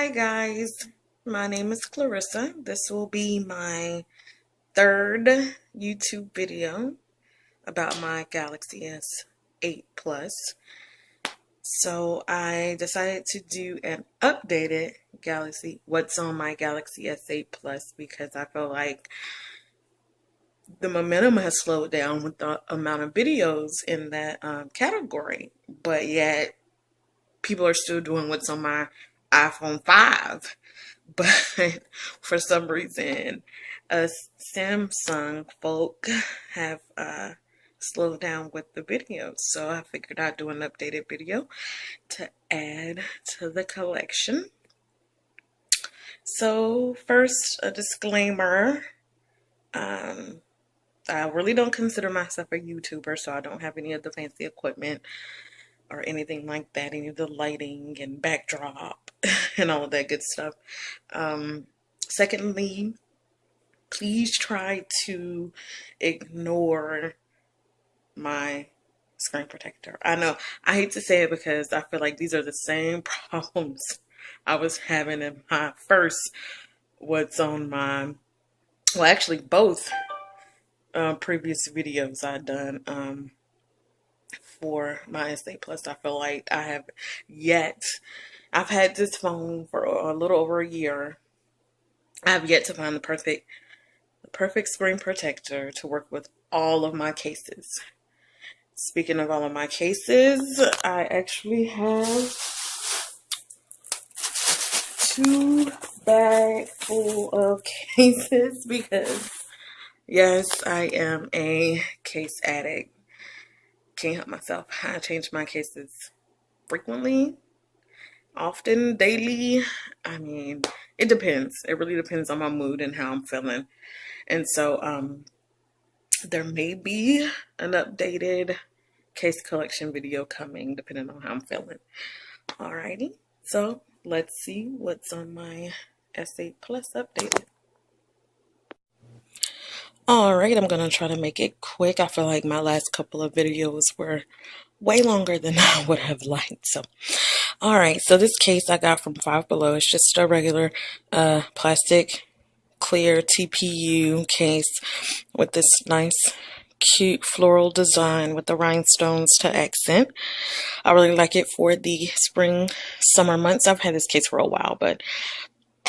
Hi guys, my name is Clarissa. This will be my third YouTube video about my Galaxy S8 Plus. So I decided to do an updated what's on my Galaxy S8 Plus because I feel like the momentum has slowed down with the amount of videos in that category, but yet people are still doing what's on my iPhone 5. But for some reason, Samsung folk have slowed down with the videos. So I figured I'd do an updated video to add to the collection. So first, a disclaimer. I really don't consider myself a YouTuber, so I don't have any of the fancy equipment or anything like that, any of the lighting and backdrop and all of that good stuff. Secondly, please try to ignore my screen protector. I know, I hate to say it because I feel like these are the same problems I was having in my first what's on my, well, actually both previous videos I've done for my S8 Plus. I feel like I've had this phone for a little over a year. I've yet to find the perfect screen protector to work with all of my cases. Speaking of all of my cases, I actually have 2 bags full of cases because, yes, I am a case addict. Can't help myself. I change my cases frequently, often, daily. I mean, it depends. It really depends on my mood and how I'm feeling. And so, there may be an updated case collection video coming depending on how I'm feeling. Alrighty, so let's see what's on my S8 Plus updated. Alright, I'm gonna try to make it quick. I feel like my last couple of videos were way longer than I would have liked. So, alright, so this case I got from Five Below. It's just a regular plastic clear TPU case with this nice cute floral design with the rhinestones to accent. I really like it for the spring summer months. I've had this case for a while, but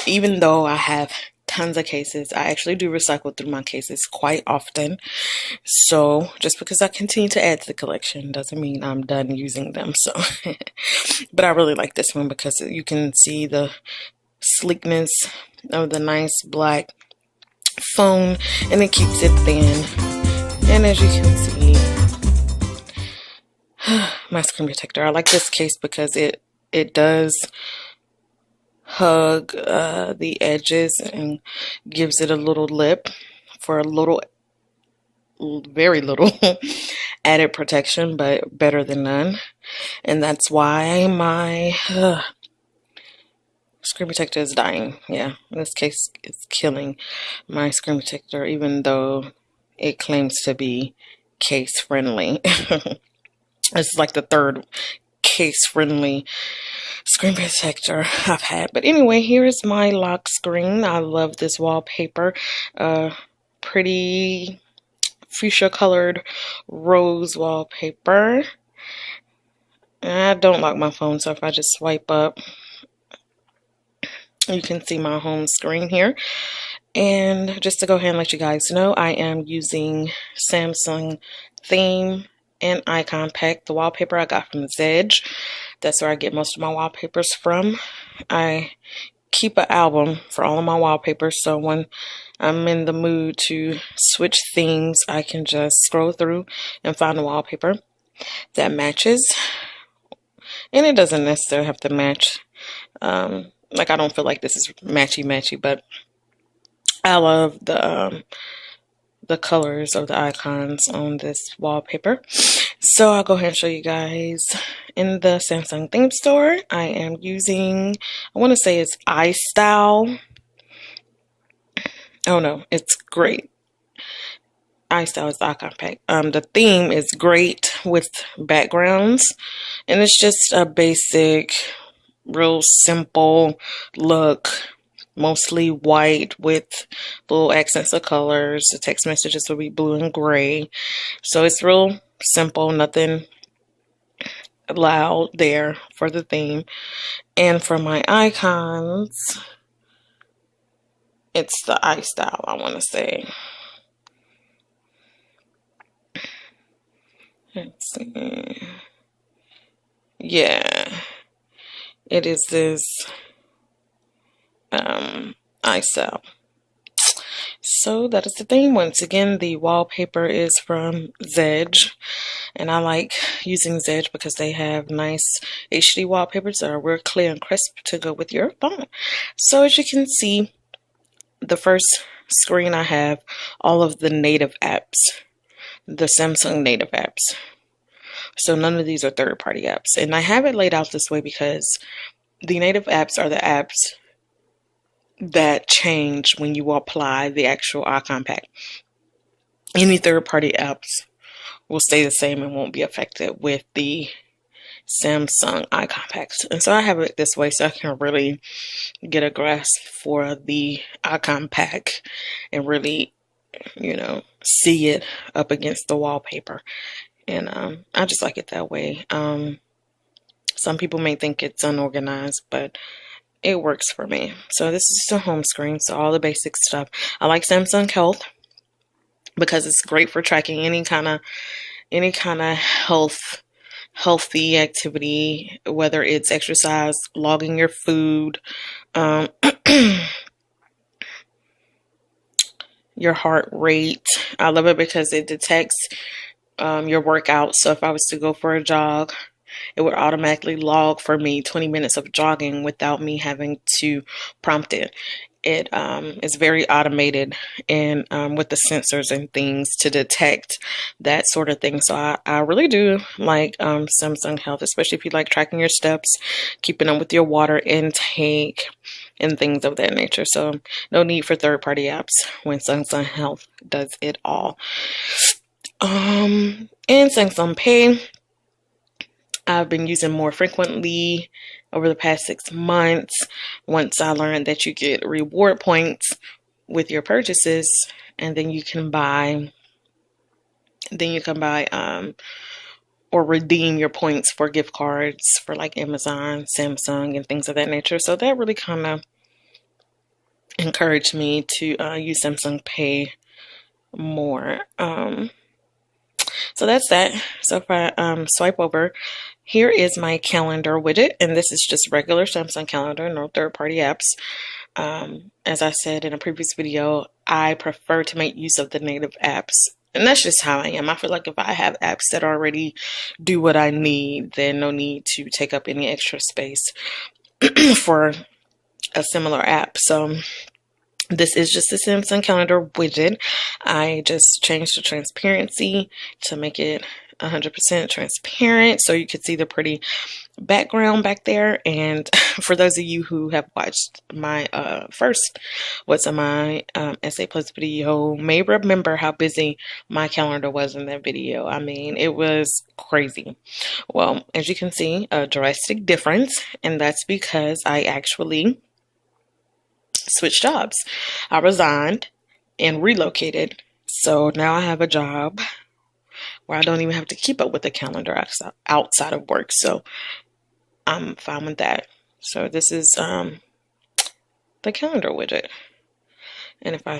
even though I have tons of cases, I actually do recycle through my cases quite often. So just because I continue to add to the collection doesn't mean I'm done using them. So but I really like this one because you can see the sleekness of the nice black phone, and it keeps it thin. And as you can see, my screen protector, I like this case because it does hug the edges and gives it a little lip for a little, very little added protection, but better than none. And that's why my screen protector is dying. Yeah, this case is killing my screen protector, even though it claims to be case friendly. It's like the third case friendly screen protector I've had. But anyway, here is my lock screen. I love this wallpaper. Pretty fuchsia colored rose wallpaper. I don't lock my phone, so if I just swipe up, you can see my home screen here. And just to go ahead and let you guys know, I am using Samsung theme and icon pack. The wallpaper I got from Zedge. That's where I get most of my wallpapers from. I keep an album for all of my wallpapers, so when I'm in the mood to switch themes, I can just scroll through and find a wallpaper that matches. And it doesn't necessarily have to match. Like, I don't feel like this is matchy-matchy, but I love the colors of the icons on this wallpaper. So I'll go ahead and show you guys in the Samsung theme store. I am using, I want to say it's iStyle. Oh no, it's great. iStyle is the icon pack. The theme is great with backgrounds, and it's just a basic real simple look, mostly white with little accents of colors. The text messages will be blue and gray. So it's real simple, nothing loud there for the theme. And for my icons, it's the iStyle, I want to say. Let's see. Yeah, it is this iStyle. So that is the theme. Once again, the wallpaper is from Zedge, and I like using Zedge because they have nice HD wallpapers that are real clear and crisp to go with your phone. So as you can see, the first screen I have all of the native apps, the Samsung native apps. So none of these are third-party apps. And I have it laid out this way because the native apps are the apps that change when you apply the actual icon pack. Any third-party apps will stay the same and won't be affected with the Samsung icon packs. And so I have it this way so I can really get a grasp for the icon pack and really, you know, see it up against the wallpaper. And I just like it that way. Some people may think it's unorganized, but it works for me. So this is the home screen, so all the basic stuff. I like Samsung Health because it's great for tracking any kind of healthy activity, whether it's exercise, logging your food, your heart rate. I love it because it detects your workout. So if I was to go for a jog, it would automatically log for me 20 minutes of jogging without me having to prompt it. It is very automated and with the sensors and things to detect that sort of thing. So I really do like Samsung Health, especially if you like tracking your steps, keeping up with your water intake and things of that nature. So no need for third-party apps when Samsung Health does it all. And Samsung Pay, I've been using more frequently over the past 6 months. Once I learned that you get reward points with your purchases, and then you can buy or redeem your points for gift cards for like Amazon, Samsung, and things of that nature. So that really kind of encouraged me to use Samsung Pay more. So that's that. So if I swipe over, here is my calendar widget, and this is just regular Samsung calendar, no third-party apps. As I said in a previous video, I prefer to make use of the native apps, and that's just how I am. I feel like if I have apps that already do what I need, then no need to take up any extra space for a similar app. So this is just the Samsung calendar widget. I just changed the transparency to make it 100% transparent so you could see the pretty background back there. And for those of you who have watched my first What's on My SA Plus video may remember how busy my calendar was in that video. I mean, it was crazy. Well, as you can see, a drastic difference, and that's because I actually switched jobs. I resigned and relocated. So now I have a job where I don't even have to keep up with the calendar outside of work. So I'm fine with that. So this is the calendar widget. And if I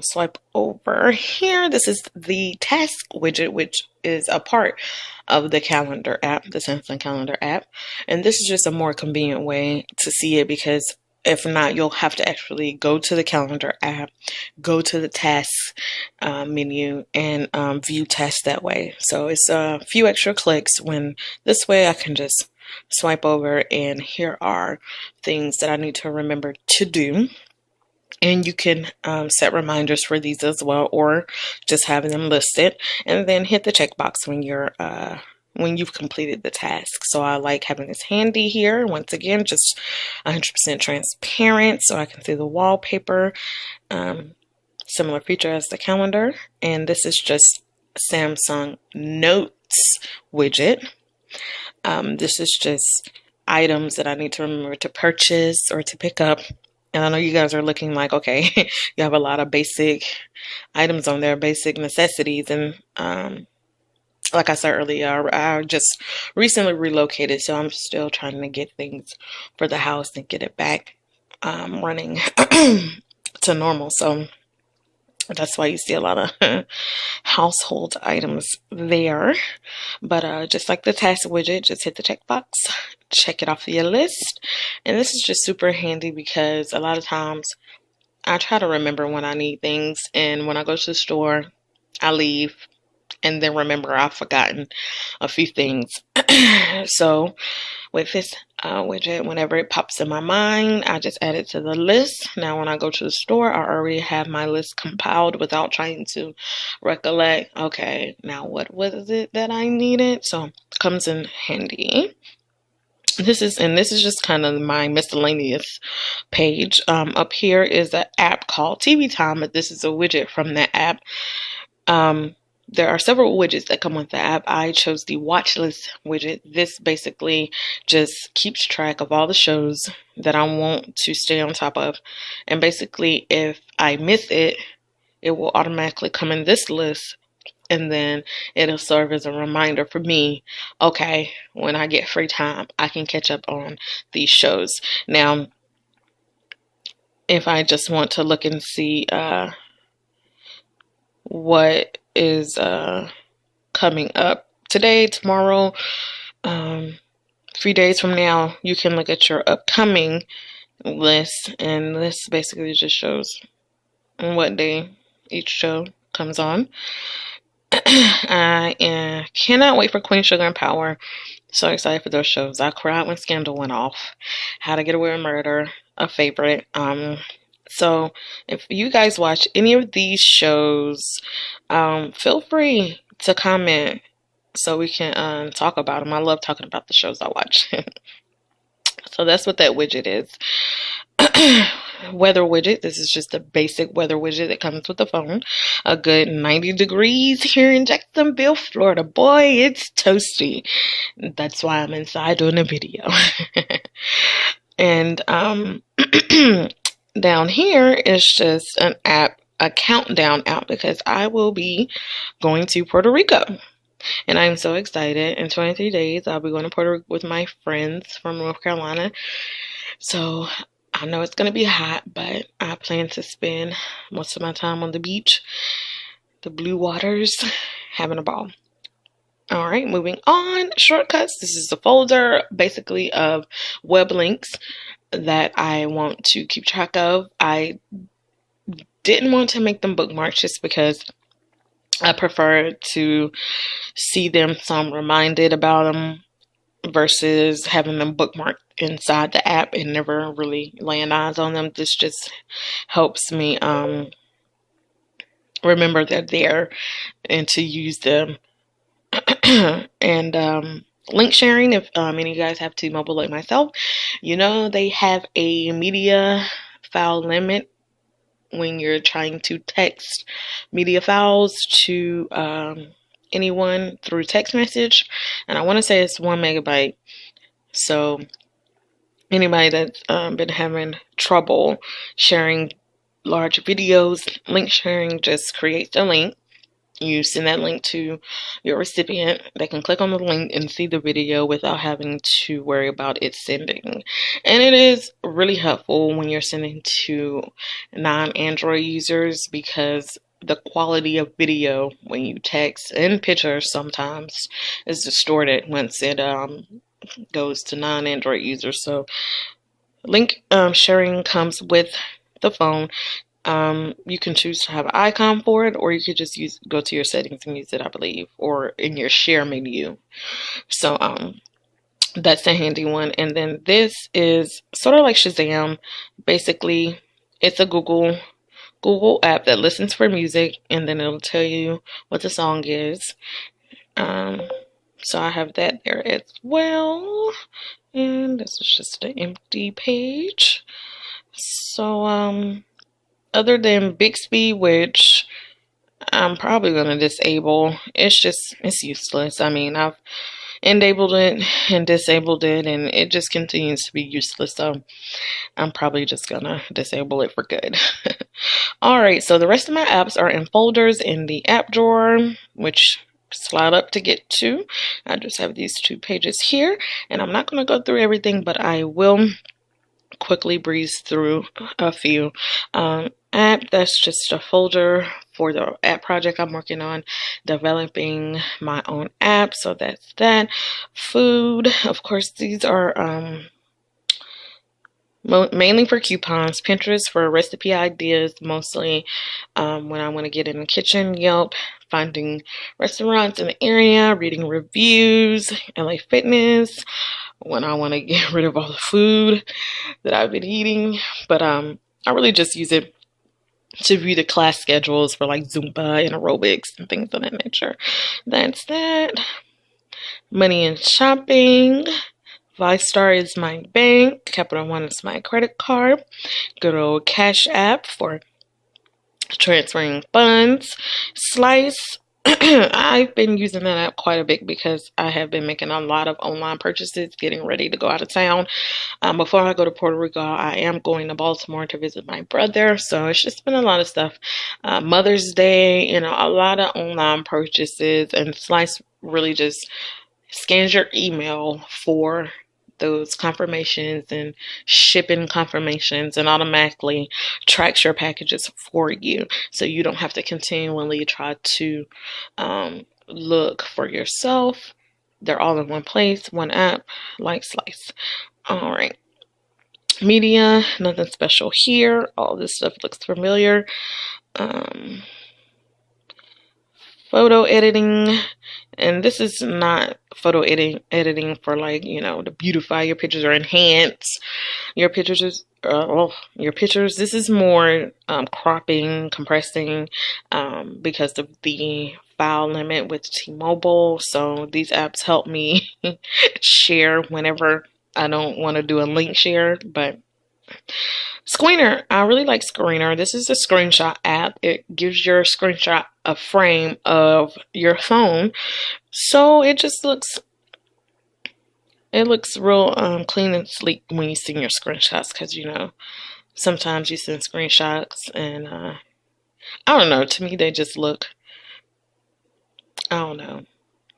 swipe over here, this is the task widget, which is a part of the calendar app, the Samsung calendar app. And this is just a more convenient way to see it, because if not, you'll have to actually go to the calendar app, go to the tasks menu, and view tasks that way. So it's a few extra clicks, when this way I can just swipe over and here are things that I need to remember to do. And you can set reminders for these as well, or just have them listed, and then hit the checkbox when you've completed the task. So I like having this handy here. Once again, just 100% transparent so I can see the wallpaper. Similar feature as the calendar. And this is just Samsung Notes widget. This is just items that I need to remember to purchase or to pick up. And I know you guys are looking like, okay, you have a lot of basic items on there, basic necessities. And like I said earlier, I just recently relocated, so I'm still trying to get things for the house and get it back running to normal. So that's why you see a lot of household items there. But just like the task widget, just hit the checkbox, check it off your list. And this is just super handy because a lot of times I try to remember when I need things, and when I go to the store, I leave and then remember I've forgotten a few things. So with this widget, whenever it pops in my mind, I just add it to the list. Now when I go to the store, I already have my list compiled without trying to recollect, okay, now what was it that I needed? So it comes in handy. This is just kind of my miscellaneous page. Up here is an app called TV Time, but this is a widget from that app. There are several widgets that come with the app. I chose the watch list widget. This basically just keeps track of all the shows that I want to stay on top of. And basically, if I miss it, it will automatically come in this list. And then it'll serve as a reminder for me, okay, when I get free time, I can catch up on these shows. Now, if I just want to look and see what is coming up today, tomorrow, 3 days from now, you can look at your upcoming list, and this basically just shows what day each show comes on. I cannot wait for Queen Sugar and Power. So excited for those shows. I cried when Scandal went off. How to Get Away with Murder, a favorite. So if you guys watch any of these shows, feel free to comment so we can talk about them. I love talking about the shows I watch. So that's what that widget is. Weather widget. This is just a basic weather widget that comes with the phone. A good 90 degrees here in Jacksonville, Florida. Boy, it's toasty. That's why I'm inside doing a video. And down here is just an app, a countdown app, because I will be going to Puerto Rico. And I'm so excited. In 23 days, I'll be going to Puerto Rico with my friends from North Carolina. So I know it's going to be hot, but I plan to spend most of my time on the beach, the blue waters, having a ball. All right, moving on. Shortcuts. This is a folder basically of web links that I want to keep track of. I didn't want to make them bookmarks just because I prefer to see them, so I'm reminded about them versus having them bookmarked inside the app and never really laying eyes on them. This just helps me remember they're there and to use them. And link sharing, if any of you guys have T-Mobile like myself, you know they have a media file limit when you're trying to text media files to anyone through text message, and I want to say it's 1 megabyte. So anybody that's been having trouble sharing large videos, link sharing just creates a link. You send that link to your recipient. They can click on the link and see the video without having to worry about it sending. And it is really helpful when you're sending to non-Android users because the quality of video when you text and pictures sometimes is distorted once it goes to non-Android users. So link sharing comes with the phone. You can choose to have an icon for it, or you could just go to your settings and use it, I believe, or in your share menu. So that's a handy one. And then this is sort of like Shazam. Basically, it's a Google app that listens for music, and then it'll tell you what the song is. So I have that there as well. And this is just an empty page. So other than Bixby, which I'm probably going to disable, it's useless. I mean, I've enabled it and disabled it, and it just continues to be useless. So I'm probably just gonna disable it for good. All right, so the rest of my apps are in folders in the app drawer, which slide up to get to. I just have these 2 pages here, and I'm not going to go through everything, but I will quickly breeze through a few. App, that's just a folder for the app project I'm working on, developing my own app, so that's that. Food, of course, these are mainly for coupons. Pinterest for recipe ideas, mostly when I want to get in the kitchen. Yelp, finding restaurants in the area, reading reviews. LA Fitness, when I want to get rid of all the food that I've been eating. But I really just use it to view the class schedules for like Zumba and aerobics and things of that nature. That's that. Money and shopping. ViStar is my bank. Capital One is my credit card. Good old Cash App for transferring funds. Slice. I've been using that app quite a bit because I have been making a lot of online purchases, getting ready to go out of town. Before I go to Puerto Rico, I am going to Baltimore to visit my brother. So it's just been a lot of stuff. Mother's Day, a lot of online purchases. And Slice really just scans your email for those confirmations and shipping confirmations, and automatically tracks your packages for you, so you don't have to continually try to look for yourself. They're all in one place, one app, like Slice. All right, media, nothing special here. All this stuff looks familiar. Photo editing, and this is not photo editing for like, to beautify your pictures or enhance your pictures. This is more cropping, compressing, because of the file limit with T-Mobile. So these apps help me share whenever I don't want to do a link share. But Screener, I really like Screener. This is a screenshot app. It gives your screenshot a frame of your phone, so it just looks real clean and sleek when you see your screenshots, because sometimes you send screenshots and I don't know, to me they just look, I don't know,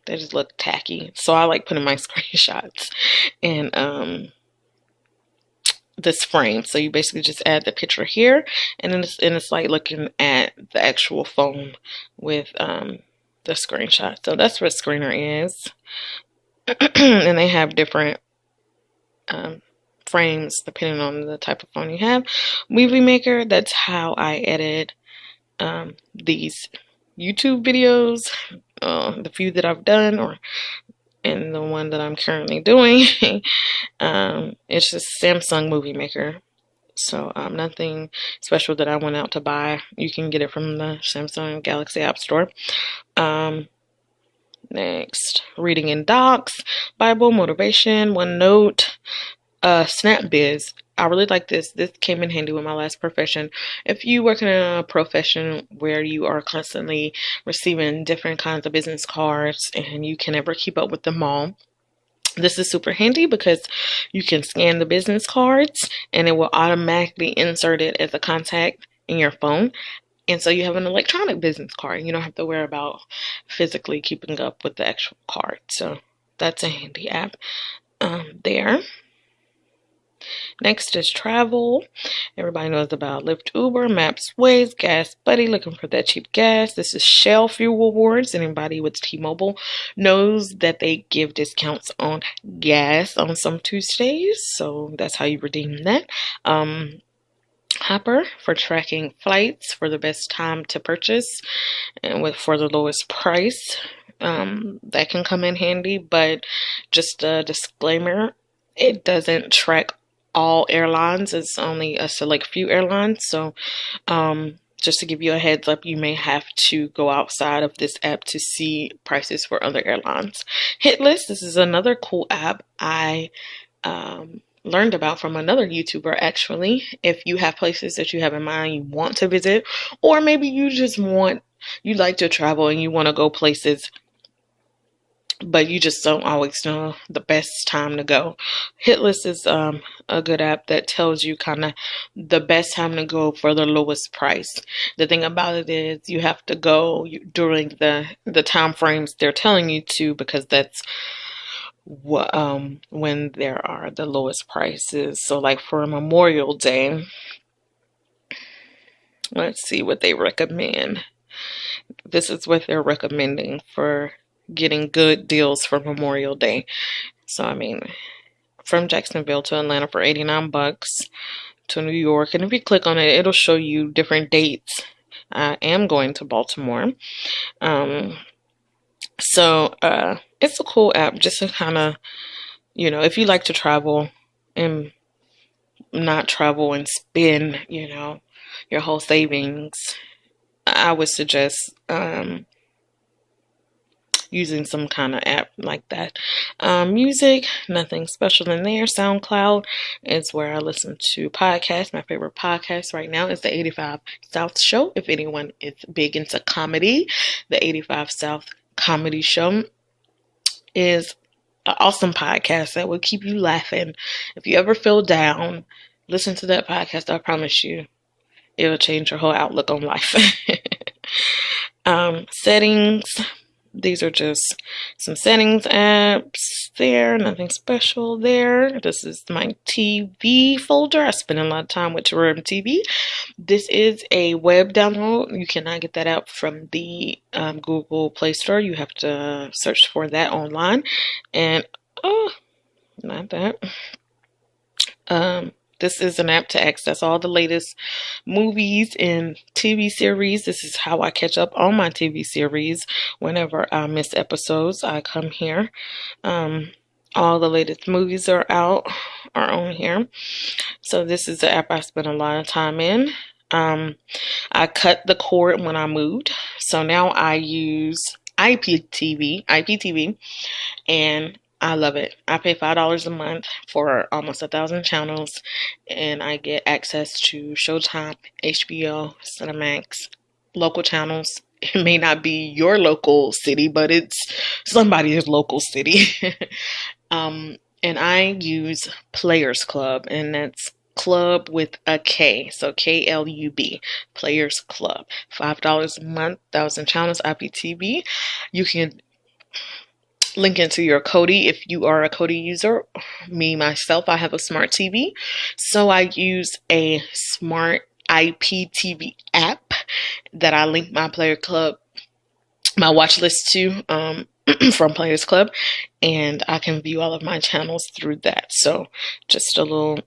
they just look tacky. So I like putting my screenshots in this frame. So you basically just add the picture here, and then it's like looking at the actual phone with the screenshot. So that's what Screener is. And they have different frames depending on the type of phone you have. Movie Maker, that's how I edit these YouTube videos, the few that I've done, and the one that I'm currently doing. It's just Samsung Movie Maker. So nothing special that I went out to buy. You can get it from the Samsung Galaxy App Store. Next, Reading in Docs, Bible, Motivation, OneNote, SnapBiz. I really like this. This came in handy with my last profession. If you work in a profession where you are constantly receiving different kinds of business cards and you can never keep up with them all, this is super handy because you can scan the business cards and it will automatically insert it as a contact in your phone. And so you have an electronic business card. You don't have to worry about physically keeping up with the actual card. So that's a handy app there. Next is travel. Everybody knows about Lyft, Uber, Maps, Waze, Gas Buddy, looking for that cheap gas. This is Shell Fuel Rewards. Anybody with T-Mobile knows that they give discounts on gas on some Tuesdays. So that's how you redeem that. Hopper for tracking flights for the best time to purchase and for the lowest price. That can come in handy, but just a disclaimer, it doesn't track all airlines. It's only a select few airlines. So just to give you a heads up, you may have to go outside of this app to see prices for other airlines. Hitlist, this is another cool app I learned about from another YouTuber actually. If you have places that you have in mind you want to visit, or maybe you like to travel and you want to go places but you just don't always know the best time to go. Hitlist is a good app that tells you kind of the best time to go for the lowest price. The thing about it is you have to go during the time frames they're telling you to, because that's what when there are the lowest prices. So like for Memorial Day, let's see what they recommend. This is what they're recommending for getting good deals for Memorial Day. So I mean, from Jacksonville to Atlanta for 89 bucks, to New York, and if you click on it, it'll show you different dates. I am going to Baltimore. So it's a cool app just to kind of, if you like to travel and not travel and spend, your whole savings, I would suggest using some kind of app like that. Music, nothing special in there. SoundCloud is where I listen to podcasts. My favorite podcast right now is the 85 South Show. If anyone is big into comedy, the 85 South Comedy Show is an awesome podcast that will keep you laughing. If you ever feel down, listen to that podcast. I promise you, it'll change your whole outlook on life. Settings. These are just some settings apps there. Nothing special there. This is my TV folder. I spend a lot of time with Terrarium TV. This is a web download. You cannot get that app from the Google Play Store. You have to search for that online. And, not that. This is an app to access all the latest movies and TV series. This is how I catch up on my TV series. Whenever I miss episodes, I come here. All the latest movies are on here. So this is the app I spend a lot of time in. I cut the cord when I moved. So now I use IPTV, and I love it. I pay $5 a month for almost 1,000 channels, and I get access to Showtime, HBO, Cinemax, local channels. It may not be your local city, but it's somebody's local city. And I use Players Club, and that's Club with a K, so KLUB, Players Club. $5 a month, 1,000 channels, IPTV. You can link into your Kodi if you are a Kodi user. Me, myself, I have a smart TV, so I use a smart IPTV app that I link my Player Club, my watch list to from Players Club, and I can view all of my channels through that. So just a little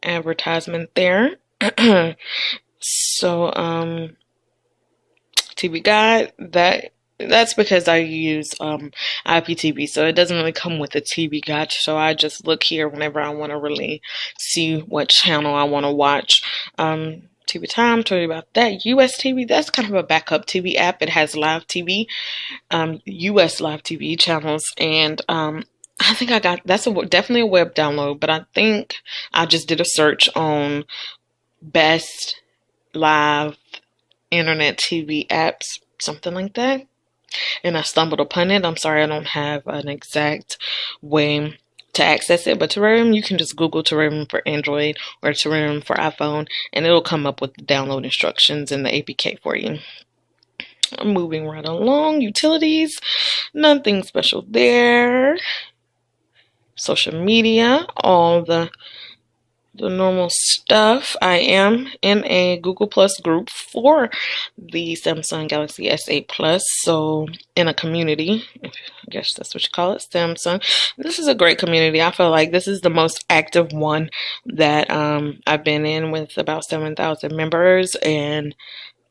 advertisement there. So TV Guide, that's because I use IPTV, so it doesn't really come with a TV Guide. So I just look here whenever I want to really see what channel I want to watch. TV Time, told you about that. US TV, that's kind of a backup TV app. It has live TV, US live TV channels, and I think that's definitely a web download, but I think I just did a search on best live internet TV apps, something like that, and I stumbled upon it. I'm sorry I don't have an exact way to access it, but Terrarium, you can just Google Terrarium for Android or Terrarium for iPhone, and it'll come up with the download instructions and the APK for you. I'm moving right along. Utilities, nothing special there. Social media, all the normal stuff. I am in a Google Plus group for the Samsung Galaxy S8 Plus, so in a community, I guess that's what you call it, Samsung. This is a great community. I feel like this is the most active one that I've been in, with about 7,000 members and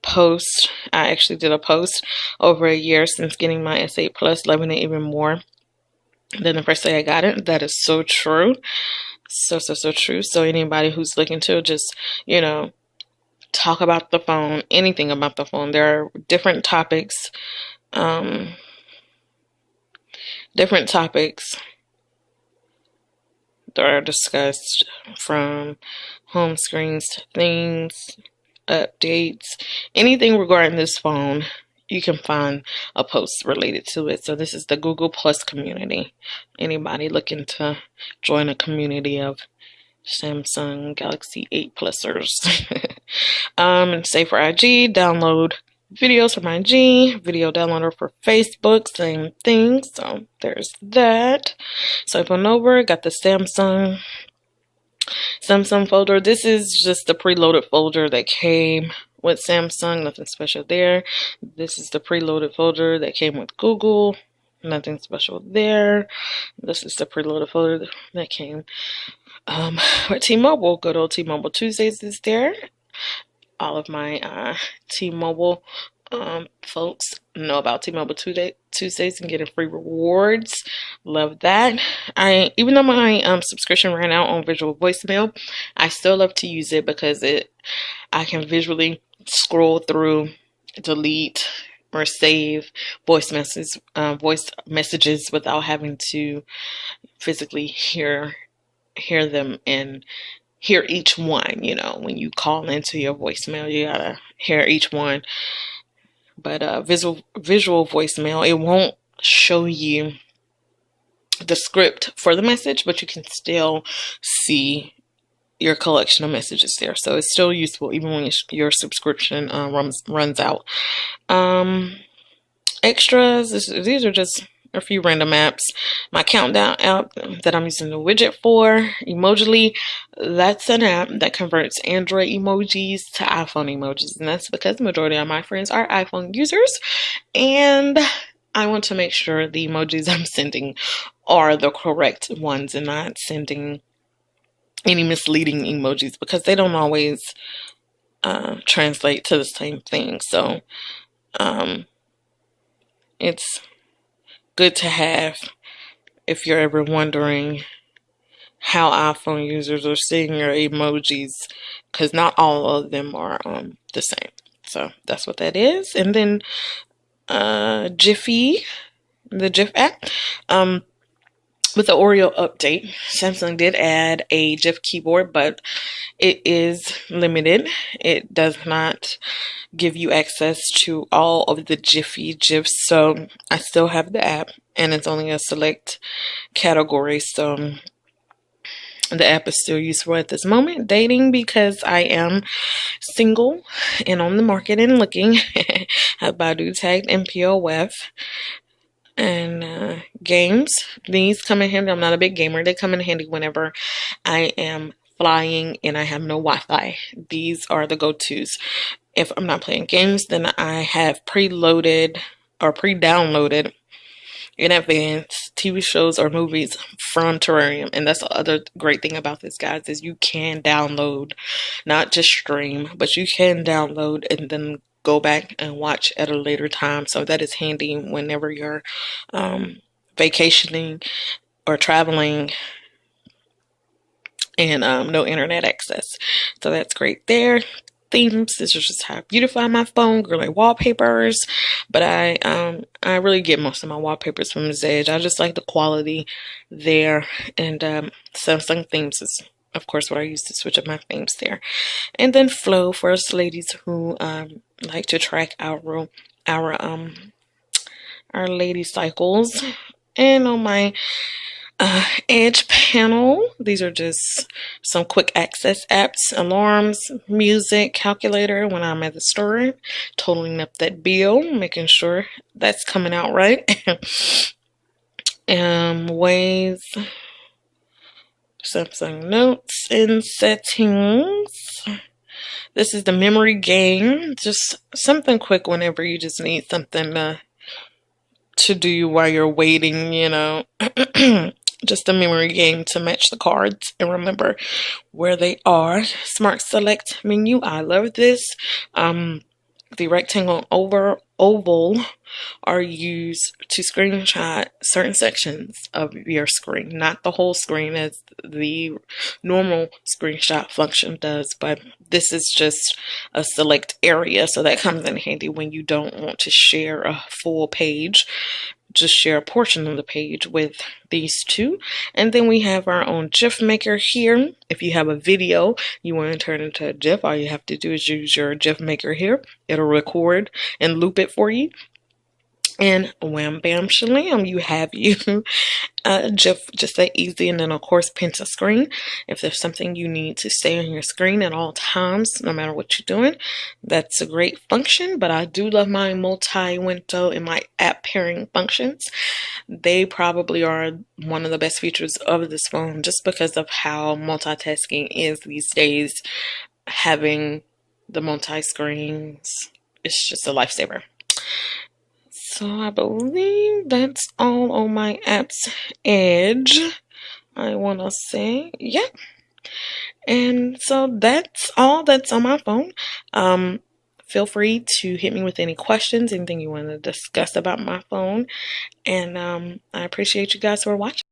posts. I actually did a post over a year since getting my S8 Plus, loving it even more than the first day I got it. That is so true. So true. So anybody who's looking to just, talk about the phone, anything about the phone, there are different topics that are discussed, from home screens to things, updates, anything regarding this phone you can find a post related to it. So this is the Google Plus community. Anybody looking to join a community of Samsung Galaxy 8 Plusers. And say for IG, download videos from IG, video downloader for Facebook, same thing. So there's that. Swipe on over, got the Samsung folder. This is just the preloaded folder that came with Samsung, nothing special there. This is the preloaded folder that came with Google, nothing special there. This is the preloaded folder that came with T-Mobile. Good old T-Mobile Tuesdays is there. All of my T-Mobile folks know about T-Mobile Tuesdays and getting free rewards. Love that. Even though my subscription ran out on visual voicemail, I still love to use it because I can visually scroll through, delete, or save voice messages without having to physically hear them and hear each one. You know, when you call into your voicemail, you gotta hear each one. But visual voicemail, it won't show you the script for the message, but you can still see your collection of messages there. So it's still useful even when your subscription runs out. Extras, these are just a few random apps. My countdown app that I'm using the widget for, Emojily, that's an app that converts Android emojis to iPhone emojis. And that's because the majority of my friends are iPhone users. And I want to make sure the emojis I'm sending are the correct ones and not sending any misleading emojis, because they don't always translate to the same thing. So it's good to have if you're ever wondering how iPhone users are seeing your emojis, because not all of them are the same. So that's what that is. And then Giphy, the GIF app. With the Oreo update, Samsung did add a GIF keyboard, but it is limited. It does not give you access to all of the Giphy GIFs, so I still have the app, and it's only a select category, so the app is still useful at this moment. Dating, because I am single and on the market and looking. Badu tagged MPOF. And games, these come in handy. I'm not a big gamer. They come in handy whenever I am flying and I have no Wi-Fi. These are the go-tos. If I'm not playing games, then I have preloaded or pre-downloaded in advance TV shows or movies from Terrarium. And that's the other great thing about this, guys, is you can download, not just stream, but you can download and then go back and watch at a later time. So that is handy whenever you're vacationing or traveling and no internet access. So that's great there. Themes, this is just how I beautify my phone. Girly wallpapers, but I really get most of my wallpapers from Zedge. I just like the quality there, and Samsung themes is of course what I use to switch up my themes there. And then Flow for us ladies who like to track our lady cycles. And on my Edge panel, these are just some quick access apps: alarms, music, calculator when I'm at the store, totaling up that bill, making sure that's coming out right. Ways, Samsung Notes, and settings. This is the memory game, just something quick whenever you just need something to do while you're waiting, you know. Just a memory game to match the cards and remember where they are. Smart Select menu, I love this. The rectangle oval are used to screenshot certain sections of your screen, not the whole screen as the normal screenshot function does, but this is just a select area, so that comes in handy when you don't want to share a full page. just share a portion of the page with these two. And then we have our own GIF maker here. If you have a video you want to turn into a GIF, all you have to do is use your GIF maker here. It'll record and loop it for you. And wham bam shalam, you have you GIF just that easy. And then of course pinch a screen if there's something you need to stay on your screen at all times, no matter what you're doing. That's a great function. But I do love my multi-window and my app pairing functions. They probably are one of the best features of this phone, just because of how multitasking is these days. Having the multi-screens, it's just a lifesaver. So I believe that's all on my app's edge, I want to say. Yeah. And so that's all that's on my phone. Feel free to hit me with any questions, anything you want to discuss about my phone. And I appreciate you guys for watching.